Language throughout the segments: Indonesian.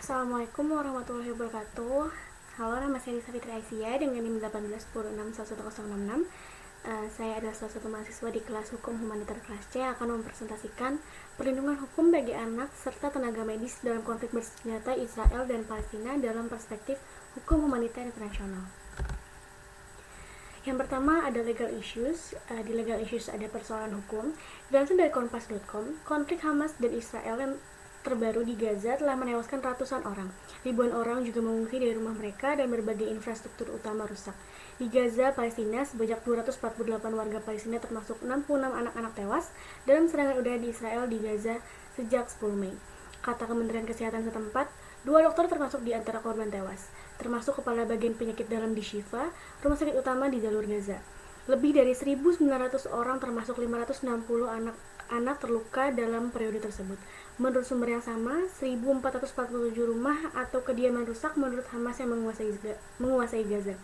Assalamualaikum warahmatullahi wabarakatuh. Halo, nama saya Lisa Fitri Aisyah dengan NIM 1816166. Saya adalah salah satu mahasiswa di kelas Hukum Humanitar kelas C yang akan mempresentasikan perlindungan hukum bagi anak serta tenaga medis dalam konflik bersenjata Israel dan Palestina dalam perspektif hukum humanitar internasional. Yang pertama ada legal issues. Di legal issues ada persoalan hukum. Dilansir dari kompas.com, konflik Hamas dan Israel yang terbaru di Gaza telah menewaskan ratusan orang. Ribuan orang juga mengungsi dari rumah mereka dan berbagai infrastruktur utama rusak. Di Gaza, Palestina, sebanyak 248 warga Palestina termasuk 66 anak-anak tewas dalam serangan udara di Israel di Gaza sejak 10 Mei. Kata Kementerian Kesehatan setempat, 2 dokter termasuk di antara korban tewas, termasuk kepala bagian penyakit dalam di Shifa, rumah sakit utama di jalur Gaza. Lebih dari 1.900 orang termasuk 560 anak terluka dalam periode tersebut. Menurut sumber yang sama, 1.447 rumah atau kediaman rusak menurut Hamas yang menguasai Gaza.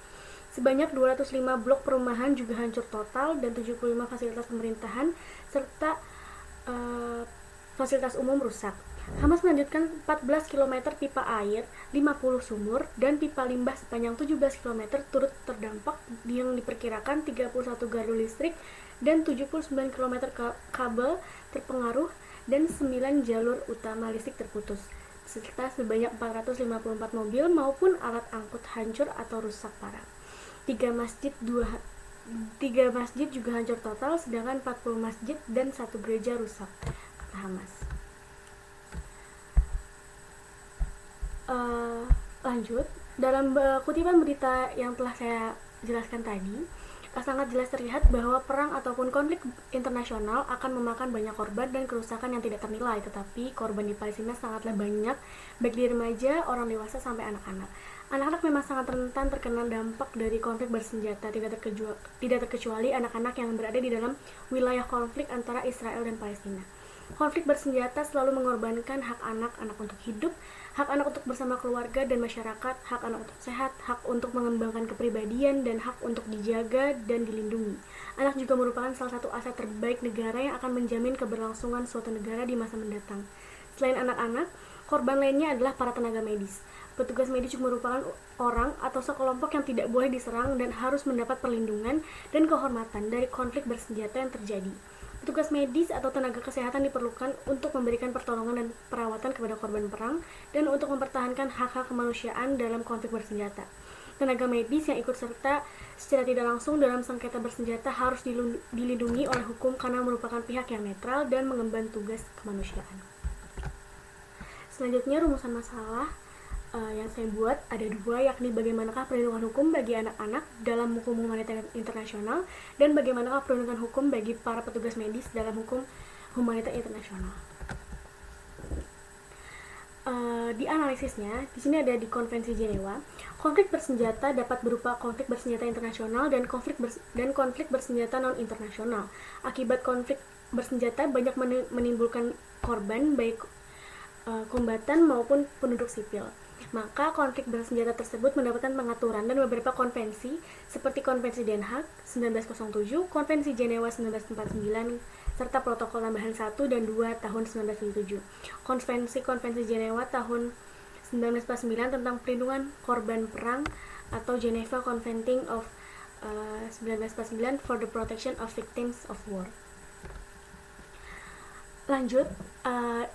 Sebanyak 205 blok perumahan juga hancur total dan 75 fasilitas pemerintahan serta fasilitas umum rusak. Hamas melanjutkan 14 km pipa air, 50 sumur, dan pipa limbah sepanjang 17 km turut terdampak yang diperkirakan 31 gardu listrik dan 79 km kabel terpengaruh dan 9 jalur utama listrik terputus, serta sebanyak 454 mobil maupun alat angkut hancur atau rusak parah. 3 masjid juga hancur total, sedangkan 40 masjid dan 1 gereja rusak, kata Hamas. Lanjut, dalam kutipan berita yang telah saya jelaskan tadi, sangat jelas terlihat bahwa perang ataupun konflik internasional akan memakan banyak korban dan kerusakan yang tidak ternilai, tetapi korban di Palestina sangatlah banyak, baik di remaja, orang dewasa, sampai anak-anak. Anak-anak memang sangat rentan terkena dampak dari konflik bersenjata, tidak terkecuali anak-anak yang berada di dalam wilayah konflik antara Israel dan Palestina. Konflik bersenjata selalu mengorbankan hak anak-anak untuk hidup, hak anak untuk bersama keluarga dan masyarakat, hak anak untuk sehat, hak untuk mengembangkan kepribadian, dan hak untuk dijaga dan dilindungi. Anak juga merupakan salah satu aset terbaik negara yang akan menjamin keberlangsungan suatu negara di masa mendatang. Selain anak-anak, korban lainnya adalah para tenaga medis. Petugas medis juga merupakan orang atau sekelompok yang tidak boleh diserang dan harus mendapat perlindungan dan kehormatan dari konflik bersenjata yang terjadi. Petugas medis atau tenaga kesehatan diperlukan untuk memberikan pertolongan dan perawatan kepada korban perang dan untuk mempertahankan hak-hak kemanusiaan dalam konflik bersenjata. Tenaga medis yang ikut serta secara tidak langsung dalam sengketa bersenjata harus dilindungi oleh hukum karena merupakan pihak yang netral dan mengemban tugas kemanusiaan. Selanjutnya, rumusan masalah yang saya buat ada 2, yakni bagaimanakah perlindungan hukum bagi anak-anak dalam hukum humanitar internasional dan bagaimanakah perlindungan hukum bagi para petugas medis dalam hukum humanitar internasional. Di analisisnya, di sini ada di Konvensi Jenewa, konflik bersenjata dapat berupa konflik bersenjata internasional dan konflik bersenjata non-internasional. Akibat konflik bersenjata banyak menimbulkan korban baik kombatan maupun penduduk sipil. Maka konflik bersenjata tersebut mendapatkan pengaturan dan beberapa konvensi seperti Konvensi Den Haag 1907, Konvensi Jenewa 1949, serta Protokol Tambahan 1 dan 2 tahun 1977. Konvensi Jenewa tahun 1949 tentang perlindungan korban perang atau Geneva Convention of 1949 for the Protection of Victims of War. Lanjut,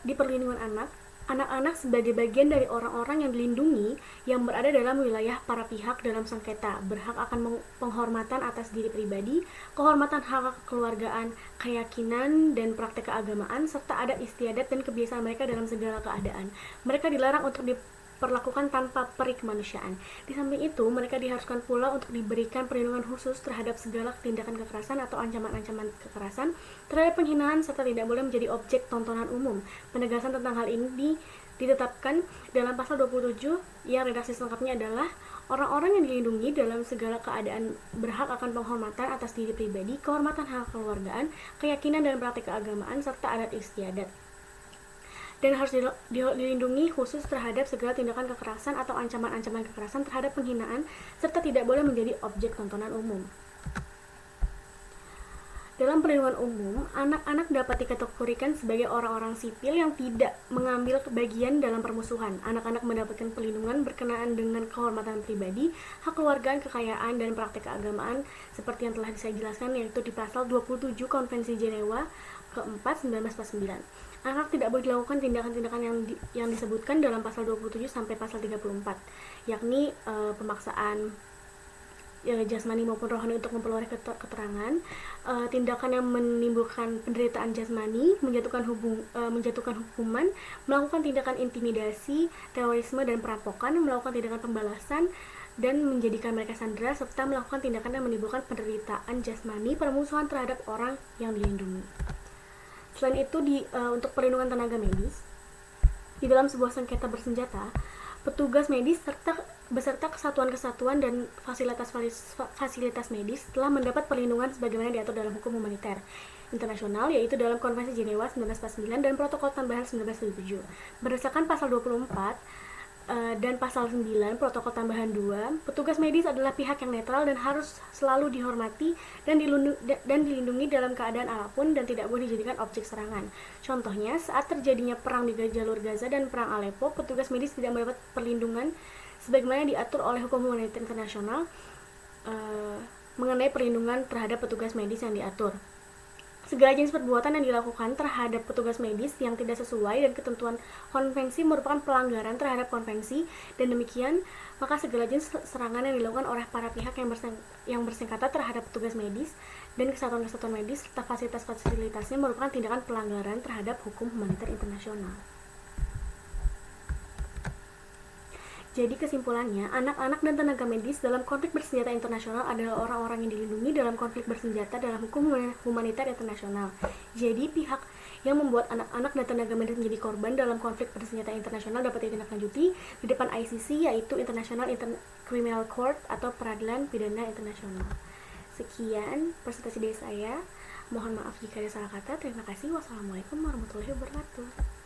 di perlindungan anak-anak sebagai bagian dari orang-orang yang dilindungi yang berada dalam wilayah para pihak dalam sengketa berhak akan penghormatan atas diri pribadi, kehormatan hak kekeluargaan, keyakinan dan praktek keagamaan, serta adat istiadat dan kebiasaan mereka dalam segala keadaan. Mereka dilarang untuk diperlakukan tanpa peri kemanusiaan. Di samping itu, mereka diharuskan pula untuk diberikan perlindungan khusus terhadap segala tindakan kekerasan atau ancaman-ancaman kekerasan, terhadap penghinaan, serta tidak boleh menjadi objek tontonan umum. Penegasan tentang hal ini ditetapkan dalam pasal 27 yang redaksi selengkapnya adalah orang-orang yang dilindungi dalam segala keadaan berhak akan penghormatan atas diri pribadi, kehormatan hak keluargaan, keyakinan dan praktik keagamaan, serta adat istiadat, dan harus dilindungi khusus terhadap segala tindakan kekerasan atau ancaman-ancaman kekerasan, terhadap penghinaan, serta tidak boleh menjadi objek tontonan umum. Dalam perlindungan umum, anak-anak dapat dikategorikan sebagai orang-orang sipil yang tidak mengambil bagian dalam permusuhan. Anak-anak mendapatkan perlindungan berkenaan dengan kehormatan pribadi, hak keluargaan, kekayaan, dan praktik keagamaan seperti yang telah saya jelaskan, yaitu di pasal 27 Konvensi Jenewa ke-4 1949. Anak tidak boleh dilakukan tindakan-tindakan yang disebutkan dalam pasal 27 sampai pasal 34, yakni pemaksaan jasmani maupun rohani untuk memperoleh keterangan, tindakan yang menimbulkan penderitaan jasmani, menjatuhkan hukuman, melakukan tindakan intimidasi, terorisme dan perampokan, melakukan tindakan pembalasan dan menjadikan mereka sandera, serta melakukan tindakan yang menimbulkan penderitaan jasmani, permusuhan terhadap orang yang dilindungi. Selain itu, untuk perlindungan tenaga medis, di dalam sebuah sengketa bersenjata, petugas medis beserta kesatuan-kesatuan dan fasilitas medis telah mendapat perlindungan sebagaimana diatur dalam hukum humaniter internasional, yaitu dalam Konvensi Jenewa 1949 dan Protokol Tambahan 1977. Berdasarkan pasal 24 dan pasal 9 Protokol Tambahan 2, petugas medis adalah pihak yang netral dan harus selalu dihormati dan dilindungi dalam keadaan apapun dan tidak boleh dijadikan objek serangan. Contohnya, saat terjadinya perang di jalur Gaza dan perang Aleppo, petugas medis tidak mendapat perlindungan sebagaimana diatur oleh hukum humaniter internasional mengenai perlindungan terhadap petugas medis yang diatur. Segala jenis perbuatan yang dilakukan terhadap petugas medis yang tidak sesuai dan ketentuan konvensi merupakan pelanggaran terhadap konvensi, dan demikian maka segala jenis serangan yang dilakukan oleh para pihak yang bersengketa terhadap petugas medis dan kesatuan-kesatuan medis serta fasilitas-fasilitasnya merupakan tindakan pelanggaran terhadap hukum humaniter internasional. Jadi kesimpulannya, anak-anak dan tenaga medis dalam konflik bersenjata internasional adalah orang-orang yang dilindungi dalam konflik bersenjata dalam hukum humaniter internasional. Jadi pihak yang membuat anak-anak dan tenaga medis menjadi korban dalam konflik bersenjata internasional dapat ditindaklanjuti di depan ICC, yaitu International Criminal Court atau Peradilan Pidana Internasional. Sekian presentasi dari saya. Mohon maaf jika ada salah kata. Terima kasih. Wassalamualaikum warahmatullahi wabarakatuh.